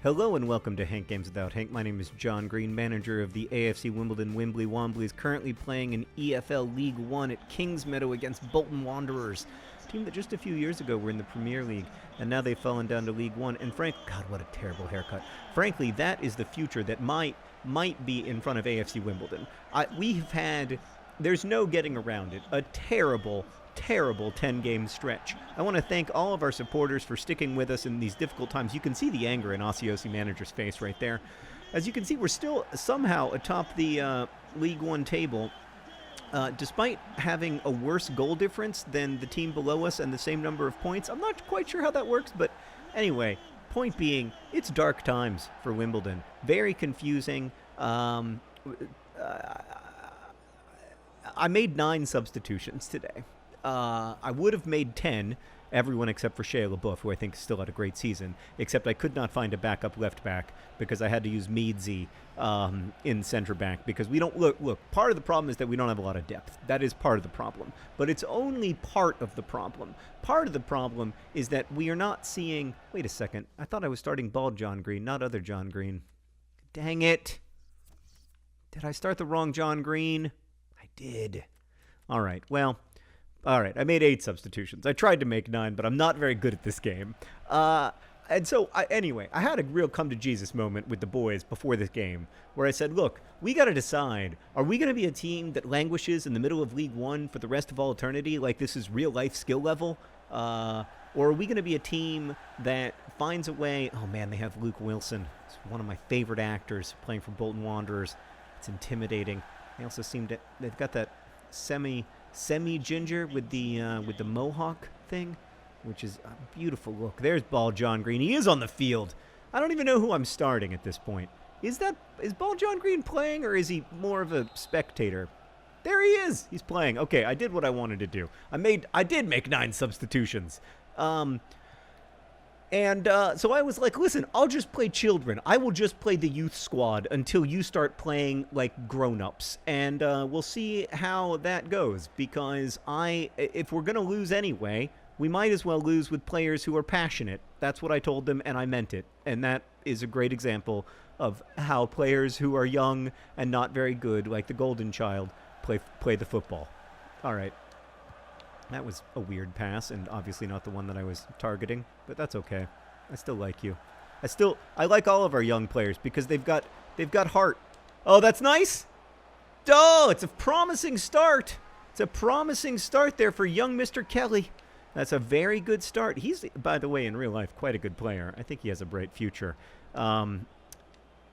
Hello and welcome to Hank Games Without Hank. My name is John Green, manager of the AFC Wimbledon Wimbly Womblys, currently playing in EFL League One at Kingsmeadow against Bolton Wanderers, a team that just a few years ago were in the Premier League, and now they've fallen down to League One. And God, what a terrible haircut. Frankly, that is the future that might be in front of AFC Wimbledon. There's no getting around it, a terrible 10-game stretch. I want to thank all of our supporters for sticking with us in these difficult times. You can see the anger in Ossiosi manager's face right there. As you can see, we're still somehow atop the League One table, despite having a worse goal difference than the team below us and the same number of points. I'm not quite sure how that works, but anyway, point being, it's dark times for Wimbledon. Very confusing. I made 9 substitutions today. I would have made 10, everyone except for Shea LaBeouf, who I think still had a great season, except I could not find a backup left back because I had to use Meadsy in center back because we don't look, part of the problem is that we don't have a lot of depth. That is part of the problem, but it's only part of the problem. Part of the problem is that we are not seeing, wait a second, I thought I was starting bald John Green, not other John Green. Dang it. Did I start the wrong John Green? I did. All right, well, all right, I made 8 substitutions. I tried to make 9, but I'm not very good at this game. And so, anyway, I had a real come-to-Jesus moment with the boys before this game where I said, look, we got to decide, are we going to be a team that languishes in the middle of League One for the rest of all eternity, like this is real-life skill level? Or are we going to be a team that finds a way? Oh, man, they have Luke Wilson. He's one of my favorite actors playing for Bolton Wanderers. It's intimidating. They also they've got that semi-ginger with the mohawk thing, which is a beautiful look. There's ball John Green. He is on the field. I don't even know who I'm starting at this point. Is ball John Green playing, or is he more of a spectator? There he is. He's playing. Okay, I did what I wanted to do. I did make 9 substitutions. So I was like, listen, I'll just play children. I will just play the youth squad until you start playing like grown-ups. And we'll see how that goes. Because if we're going to lose anyway, we might as well lose with players who are passionate. That's what I told them, and I meant it. And that is a great example of how players who are young and not very good, like the Golden Child, play the football. All right. That was a weird pass, and obviously not the one that I was targeting, but that's okay. I still like you. I like all of our young players because they've got heart. Oh, that's nice. Oh, it's a promising start. It's a promising start there for young Mr. Kelly. That's a very good start. He's, by the way, in real life, quite a good player. I think he has a bright future. Now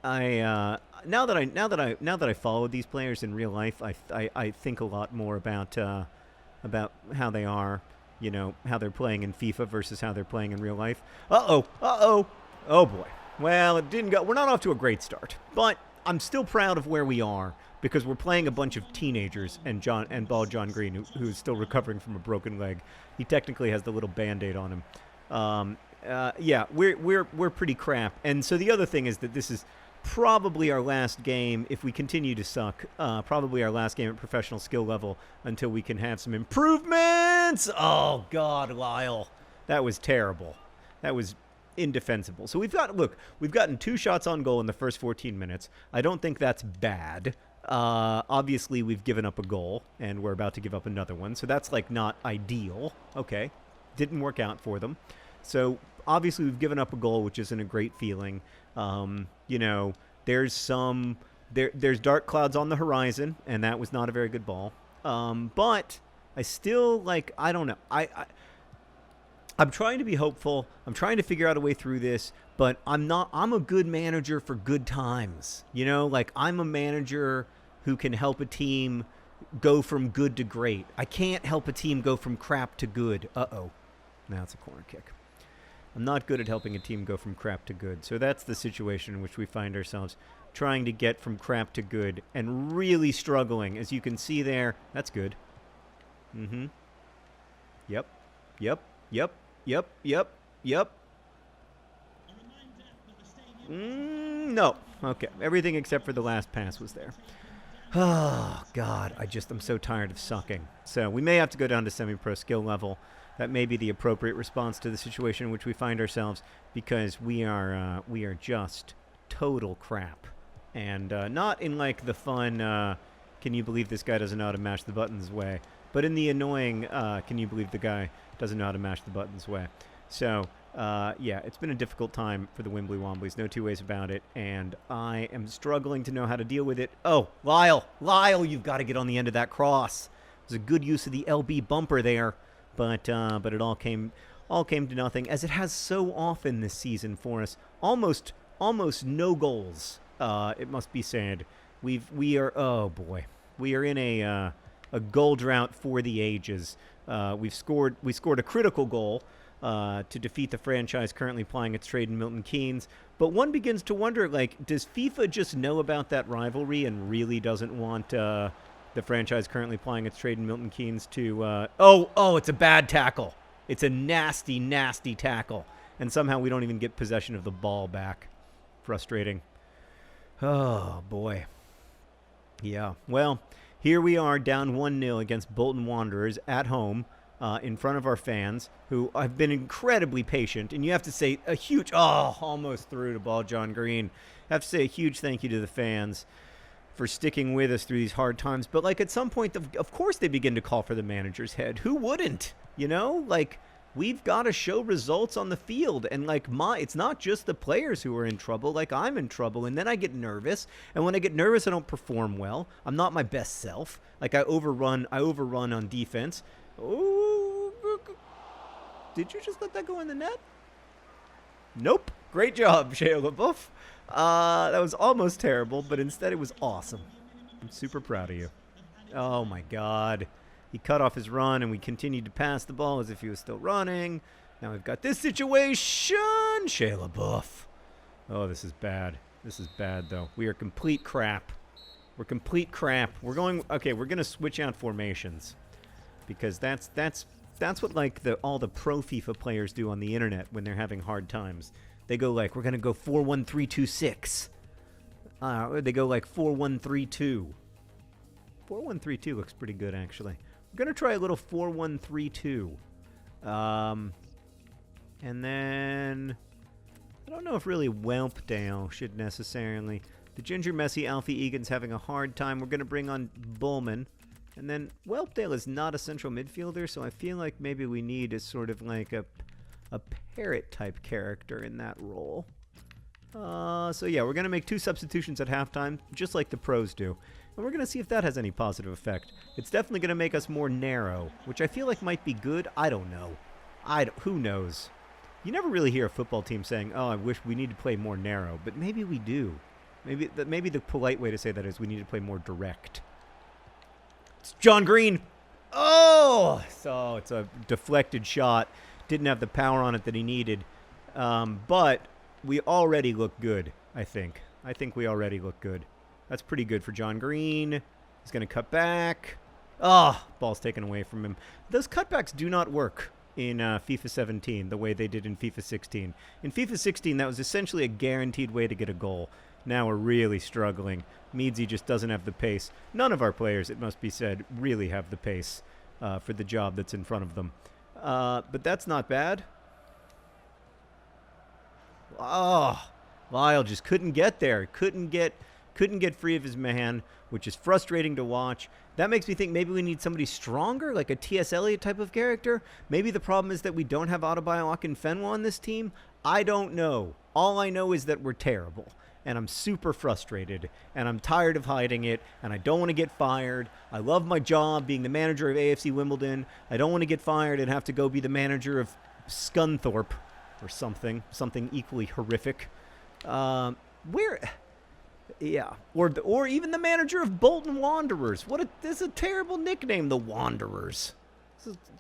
that I follow these players in real life, I think a lot more about how they are, how they're playing in FIFA versus how they're playing in real life. Oh boy. Well, it didn't go. We're not off to a great start, but I'm still proud of where we are because we're playing a bunch of teenagers and ball John Green, who's still recovering from a broken leg. He technically has the little Band-Aid on him. Yeah, we're pretty crap. And so the other thing is that this is probably our last game, if we continue to suck, probably our last game at professional skill level until we can have some improvements. Oh, God, Lyle. That was terrible. That was indefensible. So we've gotten 2 shots on goal in the first 14 minutes. I don't think that's bad. Obviously, we've given up a goal, and we're about to give up another one. So that's, not ideal. Okay. Didn't work out for them. So obviously, we've given up a goal, which isn't a great feeling. There's dark clouds on the horizon, and that was not a very good ball. But I still, I don't know. I'm trying to be hopeful. I'm trying to figure out a way through this, but I'm a good manager for good times. I'm a manager who can help a team go from good to great. I can't help a team go from crap to good. Uh-oh. Now it's a corner kick. I'm not good at helping a team go from crap to good. So that's the situation in which we find ourselves, trying to get from crap to good and really struggling. As you can see there, that's good. Mm-hmm. Yep. No. Okay. Everything except for the last pass was there. Oh, God. I'm so tired of sucking. So we may have to go down to semi-pro skill level. That may be the appropriate response to the situation in which we find ourselves because we are just total crap. And not in like the fun, can you believe this guy doesn't know how to mash the buttons way, but in the annoying, can you believe the guy doesn't know how to mash the buttons way. So, yeah, it's been a difficult time for the Wimbly Womblys, no two ways about it, and I am struggling to know how to deal with it. Oh, Lyle, you've got to get on the end of that cross. It was a good use of the LB bumper there, but it all came to nothing, as it has so often this season for us. Almost no goals. It must be said. We are in a goal drought for the ages. We scored a critical goal to defeat the franchise currently plying its trade in Milton Keynes. But one begins to wonder, like, does FIFA just know about that rivalry and really doesn't want the franchise currently plying its trade in Milton Keynes to... it's a bad tackle. It's a nasty, nasty tackle. And somehow we don't even get possession of the ball back. Frustrating. Oh, boy. Yeah, well, here we are down 1-0 against Bolton Wanderers at home in front of our fans, who have been incredibly patient. And you have to say a huge, almost through the ball, John Green. I have to say a huge thank you to the fans for sticking with us through these hard times. But, like, at some point, of course they begin to call for the manager's head. Who wouldn't? You know? Like, we've got to show results on the field. And, like, it's not just the players who are in trouble. Like, I'm in trouble. And then I get nervous. And when I get nervous, I don't perform well. I'm not my best self. Like, I overrun on defense. Oh, did you just let that go in the net? Nope. Great job, Shea LaBeouf. That was almost terrible, but instead it was awesome. I'm super proud of you. Oh, my God. He cut off his run, and we continued to pass the ball as if he was still running. Now we've got this situation. Shea LaBeouf. Oh, this is bad. This is bad, though. We are complete crap. We're complete crap. We're going to switch out formations. Because that's what, like, all the pro FIFA players do on the internet when they're having hard times. They go like, we're going to go 4-1-3-2-6. They go like 4-1-3-2. 4-1-3-2 looks pretty good, actually. We're going to try a little 4-1-3-2. And then I don't know if really Whelpdale should necessarily. The Ginger Messi Alfie Egan's having a hard time. We're going to bring on Bullman. And then Whelpdale is not a central midfielder, so I feel like maybe we need a sort of like a parrot-type character in that role. So yeah, we're going to make 2 substitutions at halftime, just like the pros do. And we're going to see if that has any positive effect. It's definitely going to make us more narrow, which I feel like might be good. I don't know. Who knows? You never really hear a football team saying, oh, I wish we need to play more narrow. But maybe we do. Maybe the polite way to say that is we need to play more direct. John Green. Oh, so it's a deflected shot. Didn't have the power on it that he needed. But we already look good, I think. I think we already look good. That's pretty good for John Green. He's going to cut back. Oh, ball's taken away from him. Those cutbacks do not work in FIFA 17 the way they did in FIFA 16. In FIFA 16, that was essentially a guaranteed way to get a goal. Now we're really struggling. Meadsy just doesn't have the pace. None of our players, it must be said, really have the pace for the job that's in front of them. But that's not bad. Oh, Lyle just couldn't get there. Couldn't get free of his man, which is frustrating to watch. That makes me think maybe we need somebody stronger, like a T.S. Eliot type of character. Maybe the problem is that we don't have Adebayo Akinfenwa on this team. I don't know. All I know is that we're terrible. And I'm super frustrated, and I'm tired of hiding it, and I don't want to get fired. I love my job being the manager of AFC Wimbledon. I don't want to get fired and have to go be the manager of Scunthorpe or something equally horrific. Or even the manager of Bolton Wanderers. This is a terrible nickname, the Wanderers.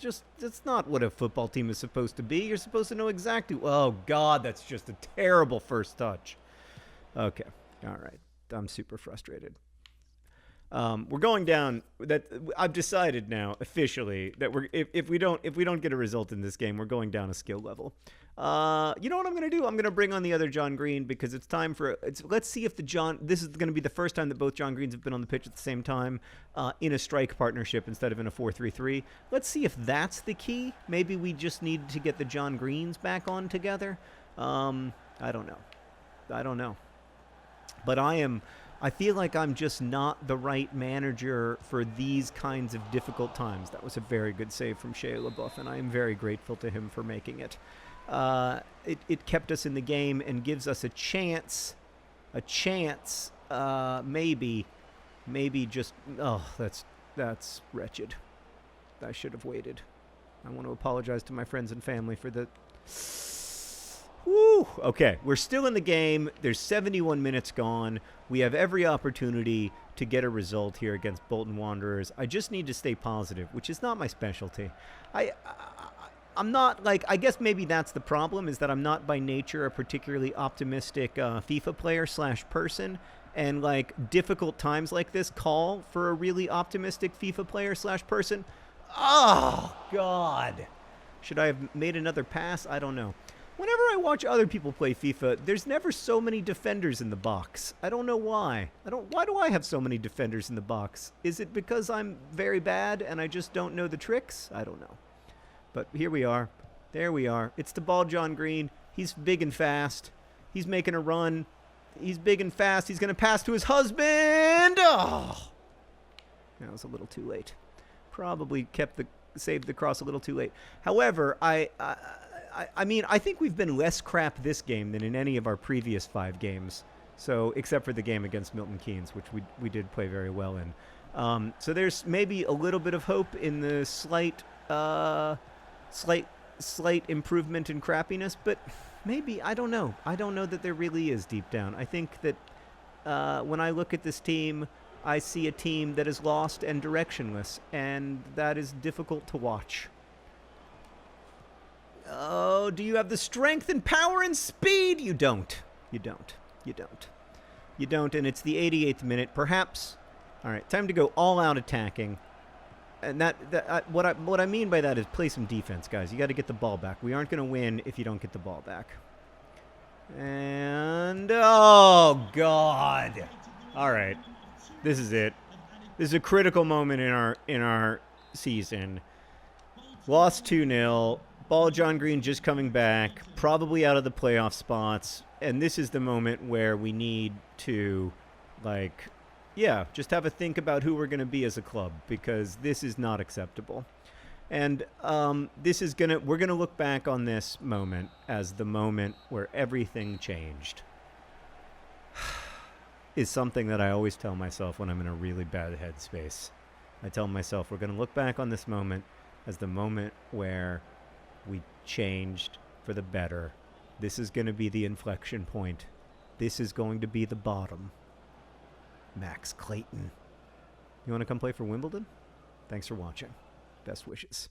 It's not what a football team is supposed to be. You're supposed to know exactly. Oh, God, that's just a terrible first touch. Okay. All right. I'm super frustrated. We're going down. That I've decided now officially that if we don't get a result in this game, we're going down a skill level. You know what I'm gonna do? I'm gonna bring on the other John Green because it's time for. Let's see if this is gonna be the first time that both John Greens have been on the pitch at the same time in a strike partnership instead of in a 4-3-3. Let's see if that's the key. Maybe we just need to get the John Greens back on together. I don't know. But I feel like I'm just not the right manager for these kinds of difficult times. That was a very good save from Shea LaBeouf, and I am very grateful to him for making it. It kept us in the game and gives us a chance, maybe just, that's wretched. I should have waited. I want to apologize to my friends and family for the... Woo! Okay, we're still in the game. There's 71 minutes gone. We have every opportunity to get a result here against Bolton Wanderers. I just need to stay positive, which is not my specialty. I'm not, like, I guess maybe that's the problem, is that I'm not by nature a particularly optimistic FIFA player / person. And, like, difficult times like this call for a really optimistic FIFA player / person. Oh, God. Should I have made another pass? I don't know. Whenever I watch other people play FIFA, there's never so many defenders in the box. I don't know why. Why do I have so many defenders in the box? Is it because I'm very bad and I just don't know the tricks? I don't know. But here we are. There we are. It's the ball, John Green. He's big and fast. He's making a run. He's big and fast. He's going to pass to his husband. Oh! That was a little too late. Probably saved the cross a little too late. However, I mean, I think we've been less crap this game than in any of our previous 5 games. So, except for the game against Milton Keynes, which we did play very well in. So there's maybe a little bit of hope in the slight improvement in crappiness, but maybe, I don't know. I don't know that there really is deep down. I think that when I look at this team, I see a team that is lost and directionless, and that is difficult to watch. Oh, do you have the strength and power and speed? You don't. You don't. You don't. You don't, and it's the 88th minute. Perhaps. All right, time to go all out attacking. And what I mean by that is play some defense, guys. You got to get the ball back. We aren't going to win if you don't get the ball back. And oh God. All right. This is it. This is a critical moment in our season. Lost 2-0. Ball John Green just coming back, probably out of the playoff spots, and this is the moment where we need to, like, yeah, just have a think about who we're going to be as a club, because this is not acceptable. And we're going to look back on this moment as the moment where everything changed. Is something that I always tell myself when I'm in a really bad headspace. I tell myself we're going to look back on this moment as the moment where we changed for the better. This is going to be the inflection point. This is going to be the bottom. Max Clayton. You want to come play for Wimbledon? Thanks for watching. Best wishes.